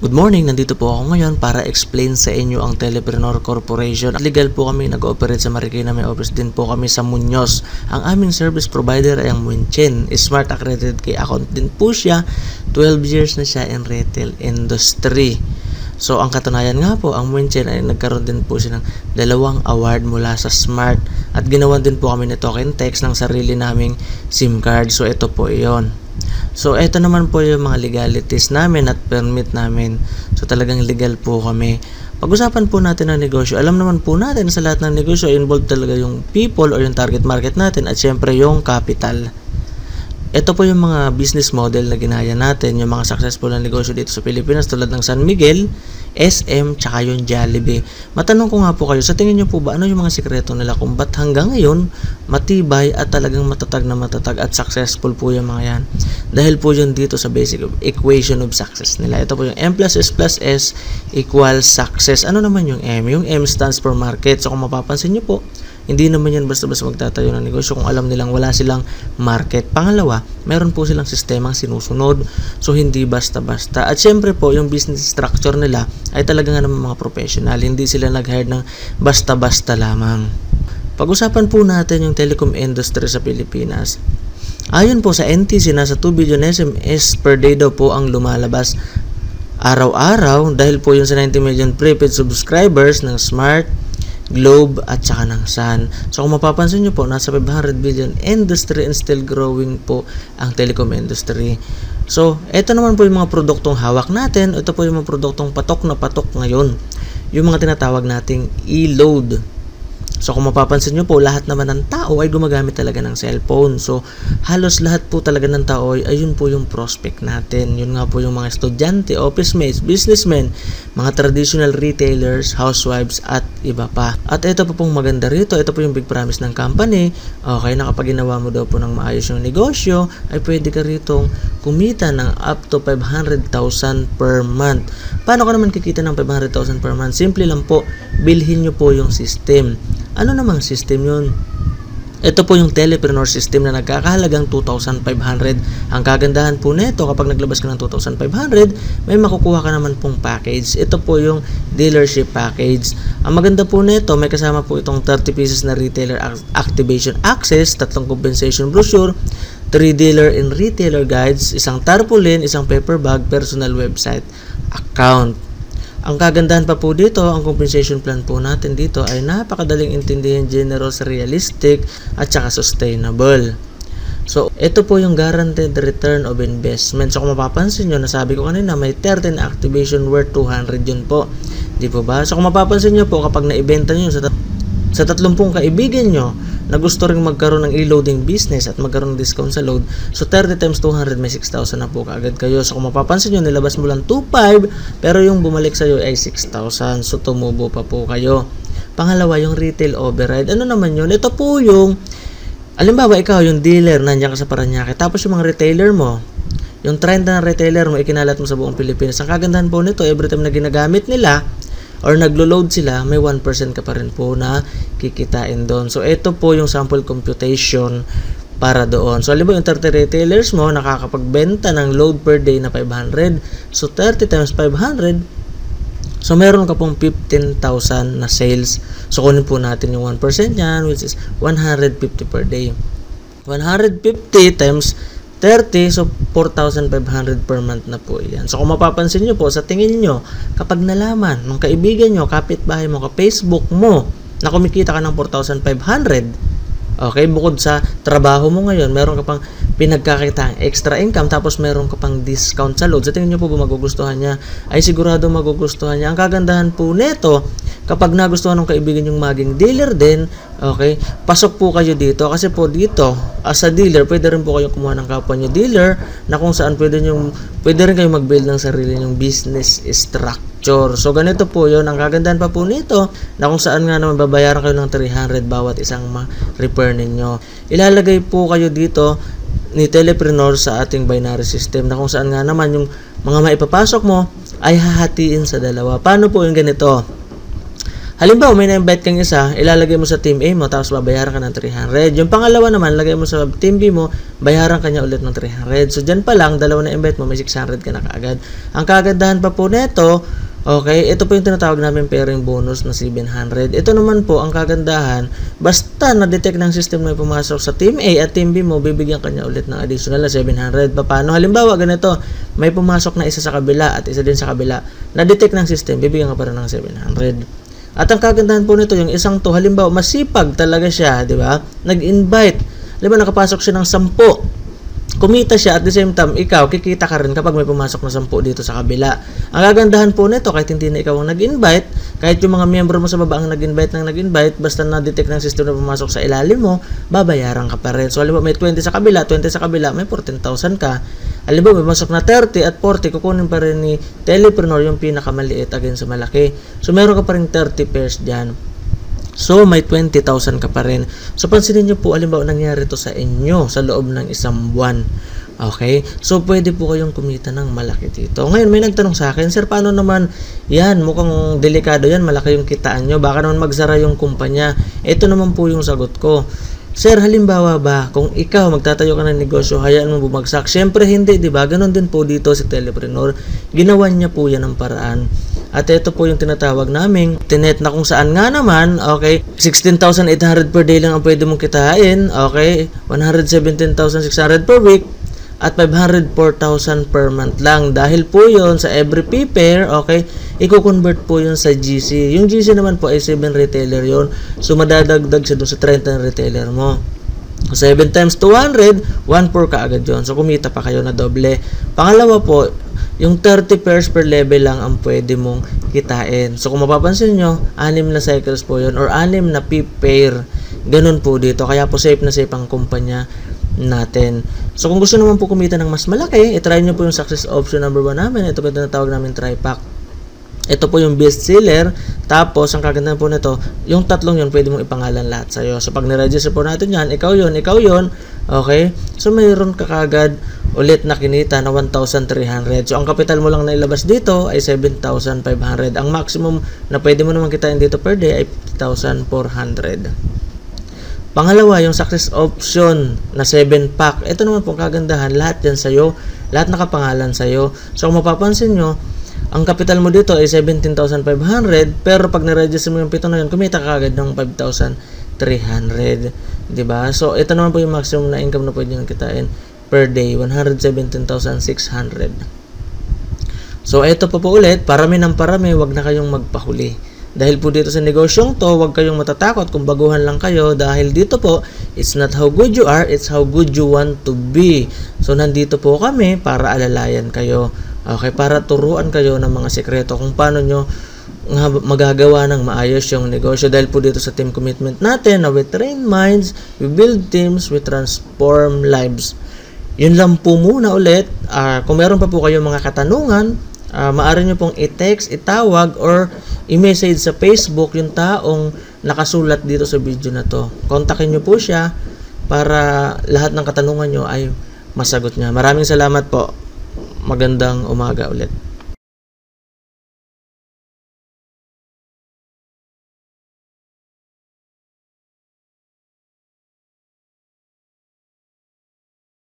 Good morning, nandito po ako ngayon para explain sa inyo ang Telepreneur Corporation. Legal po kami nag-ooperate sa Marikina, may office din po kami sa Muñoz. Ang aming service provider ay ang Munchin. Smart accredited key account din po siya. 12 years na siya in retail industry. So ang katunayan nga po, ang Munchin ay nagkaroon din po siya ng 2 award mula sa Smart. At ginawan din po kami ni Token Text ng sarili naming SIM card. So ito po iyon. So, ito naman po yung mga legalities namin at permit namin. So, talagang legal po kami. Pag-usapan po natin ng negosyo, alam naman po natin sa lahat ng negosyo, involved talaga yung people or yung target market natin at syempre yung capital. Ito po yung mga business model na ginaya natin, yung mga successful na negosyo dito sa Pilipinas tulad ng San Miguel, SM, tsaka yung Jollibee. Matanong ko nga po kayo, sa tingin nyo po ba ano yung mga sikreto nila kung ba't hanggang ngayon matibay at talagang matatag na matatag at successful po yung mga yan? Dahil po yun dito sa basic equation of success nila. Ito po yung M plus S equals success. Ano naman yung M? Yung M stands for market. So kung mapapansin nyo po, hindi naman yan basta-basta magtatayo ng negosyo kung alam nilang wala silang market. Pangalawa, meron po silang sistemang sinusunod. So, hindi basta-basta. At syempre po, yung business structure nila ay talaga nga naman mga professional. Hindi sila nag-hire ng basta-basta lamang. Pag-usapan po natin yung telecom industry sa Pilipinas. Ayon po sa NTC, nasa 2 billion SMS per day daw po ang lumalabas araw-araw dahil po yung sa 90 million prepaid subscribers ng Smart, Globe at saka ng Sun. So kung mapapansin nyo po, nasa 500 billion industry and still growing po ang telecom industry. So ito naman po yung mga produktong hawak natin. Ito po yung mga produktong patok na patok ngayon, yung mga tinatawag nating e-load. So kung mapapansin nyo po, lahat naman ng tao ay gumagamit talaga ng cellphone. So halos lahat po talaga ng tao ay ayun po yung prospect natin. Yun nga po yung mga estudyante, office mates, businessmen, mga traditional retailers, housewives at iba pa. At ito po pong maganda rito, ito po yung big promise ng company. Okay, na kapag ginawa mo daw po ng maayos yung negosyo, ay pwede ka rito kumita ng up to 500,000 per month. Paano ka naman kikita ng 500,000 per month? Simple lang po, bilhin nyo po yung system. Ano namang system yun? Ito po yung Telepreneur system na nagkakahalagang 2,500. Ang kagandahan po nito, kapag naglabas ka ng 2,500, may makukuha ka naman pong package. Ito po yung dealership package. Ang maganda po nito, may kasama po itong 30 pieces na retailer activation access, 3 compensation brochure, 3 dealer and retailer guides, isang tarpaulin, isang paper bag, personal website account. Ang kagandahan pa po dito, ang compensation plan po natin dito ay napakadaling intindihin, generous, realistic, at saka sustainable. So, ito po yung guaranteed return of investment. So, kung mapapansin nyo, nasabi ko kanina, may 13 activation worth 200 yun po. Di po ba? So, kung mapapansin nyo po, kapag naibenta nyo sa 30 kaibigan nyo na gusto rin magkaroon ng e-loading business at magkaroon ng discount sa load, so 30 times 200 may 6,000 na po kaagad kayo. So kung mapapansin nyo, nilabas mo lang 2,500 pero yung bumalik sa'yo ay 6,000, so tumubo pa po kayo. Pangalawa, yung retail override. Ano naman yun? Ito po yung, alimbawa ikaw yung dealer, nandiyan ka sa Paranaque, tapos yung mga retailer mo, yung trend na retailer mo, ikinalat mo sa buong Pilipinas. Ang kagandahan po nito, every time na ginagamit nila or naglo-load sila, may 1% ka pa rin po na kikitain doon. So, ito po yung sample computation para doon. So, halimbawa yung 30 retailers mo, nakakapagbenta ng load per day na 500. So, 30 times 500, so meron ka pong 15,000 na sales. So, kunin po natin yung 1% yan, which is 150 per day. 150 times 30, so 4,500 per month na po yan. So kung mapapansin nyo po, sa tingin nyo, kapag nalaman ng kaibigan nyo, kapitbahay mo, ka-Facebook mo, na kumikita ka ng 4,500, okay, bukod sa trabaho mo ngayon, meron ka pang pinagkakita extra income, tapos meron ka pang discount sa load. Sa tingin nyo po ba magugustuhan niya? Ay sigurado magugustuhan niya. Ang kagandahan po neto, kapag nagustuhan ng kaibigan yung maging dealer din, okay, pasok po kayo dito. Kasi po dito, as a dealer, pwede rin po kayo kumuha ng kapwa nyo dealer na kung saan pwede rin kayo mag-build ng sarili nyong business structure. So, ganito po yun. Ang kagandahan pa po nito, na kung saan nga naman babayaran kayo ng 300 bawat isang repair ninyo. Ilalagay po kayo dito ni Telepreneur sa ating binary system na kung saan nga naman yung mga maipapasok mo ay hahatiin sa dalawa. Paano po yung ganito? Halimbawa, may na-invite kang isa, ilalagay mo sa Team A mo, tapos babayaran ka ng 300. Yung pangalawa naman, lagay mo sa Team B mo, bayaran ka niya ulit ng 300. So, dyan pa lang, dalawa na invite mo, may 600 ka na kaagad. Ang kagandahan pa po neto, okay, ito po yung tinatawag namin pairing bonus na 700. Ito naman po, ang kagandahan, basta na-detect ng system na pumasok sa Team A at Team B mo, bibigyan ka niya ulit ng additional na 700. Paano? Halimbawa, ganito, may pumasok na isa sa kabila at isa din sa kabila. Na-detect ng system, bibigyan ka pa rin ng 700. At ang kagandahan po nito, yung isang to, halimbawa, masipag talaga siya, di ba? Nag-invite. Halimbawa, nakapasok siya ng 10. Kumita siya at the same time, ikaw, kikita ka rin kapag may pumasok na 10 dito sa kabila. Ang kagandahan po nito, kahit hindi na ikaw ang nag-invite, kahit yung mga miyembro mo sa baba ang nag-invite, basta na-detect ng system na pumasok sa ilalim mo, babayaran ka pa rin. So, halimbawa, may 20 sa kabila, may 14,000 ka. Halimbawa, may masok na 30 at 40, kukunin pa rin ni Telepreneur yung pinakamaliit again sa malaki. So, meron ka pa rin 30 pairs dyan. So, may 20,000 ka pa rin. So, pansinin nyo po, halimbawa, nangyari to sa inyo sa loob ng isang buwan. Okay? So, pwede po kayong kumita ng malaki dito. Ngayon, may nagtanong sa akin, Sir, paano naman yan? Mukhang delikado yan, malaki yung kitaan nyo. Baka naman magsara yung kumpanya. Ito naman po yung sagot ko. Sir, halimbawa ba, kung ikaw magtatayo ka ng negosyo, hayaan mo bumagsak? Siyempre hindi, di ba? Ganon din po dito si Telepreneur. Ginawa niya po yan ng paraan. At ito po yung tinatawag naming tinet na kung saan nga naman, okay, 16,800 per day lang ang pwede mong kitain, okay, 117,600 per week, at 504,000 per month lang. Dahil po yun sa every pair, okay, i-convert po yun sa GC. Yung GC naman po ay 7 retailer yun. So, madadagdag siya doon sa 30 retailer mo. 7 times 200, 1/4 ka agad yun. So, kumita pa kayo na doble. Pangalawa po, yung 30 pairs per level lang ang pwede mong kitain. So, kung mapapansin nyo, 6 na cycles po yun or 6 na pair. Ganun po dito. Kaya po safe na safe ang kumpanya natin. So, kung gusto naman po kumita ng mas malaki, itry nyo po yung success option number 1 namin. Ito po yung tinatawag namin tri-pack. Ito po yung best seller. Tapos, ang kagandahan po nito, yung tatlong yun, pwede mong ipangalan lahat sa'yo. So, pag niregister po natin yan, ikaw yun. Okay? So, mayroon ka kagad ulit na kinita na 1,300. So, ang kapital mo lang na ilabas dito ay 7,500. Ang maximum na pwede mo naman kitain dito per day ay 50,400. Pangalawa, yung success option na 7-pack. Ito naman po kagandahan, lahat yan sa'yo. Lahat nakapangalan sa'yo. So, kung mapapansin nyo, ang capital mo dito ay 17,500, pero pag na-register mo yung 7 na yun, kumita ka agad ng 5,300. Diba? So, ito naman po yung maximum na income na pwede nyo kitain per day, 117,600. So, ito po ulit, parami ng parami, wag na kayong magpahuli. Dahil po dito sa negosyong to, huwag kayong matatakot kung baguhan lang kayo. Dahil dito po, it's not how good you are, it's how good you want to be. So, nandito po kami para alalayan kayo. Okay, para turuan kayo ng mga sekreto kung paano nyo magagawa ng maayos yung negosyo. Dahil po dito sa team commitment natin na we train minds, we build teams, we transform lives. Yun lang po muna ulit. Kung meron pa po kayong mga katanungan, maaari nyo pong i-text, itawag, or i-message sa Facebook yung taong nakasulat dito sa video na to. Kontakin nyo po siya para lahat ng katanungan nyo ay masagot niya. Maraming salamat po. Magandang umaga ulit.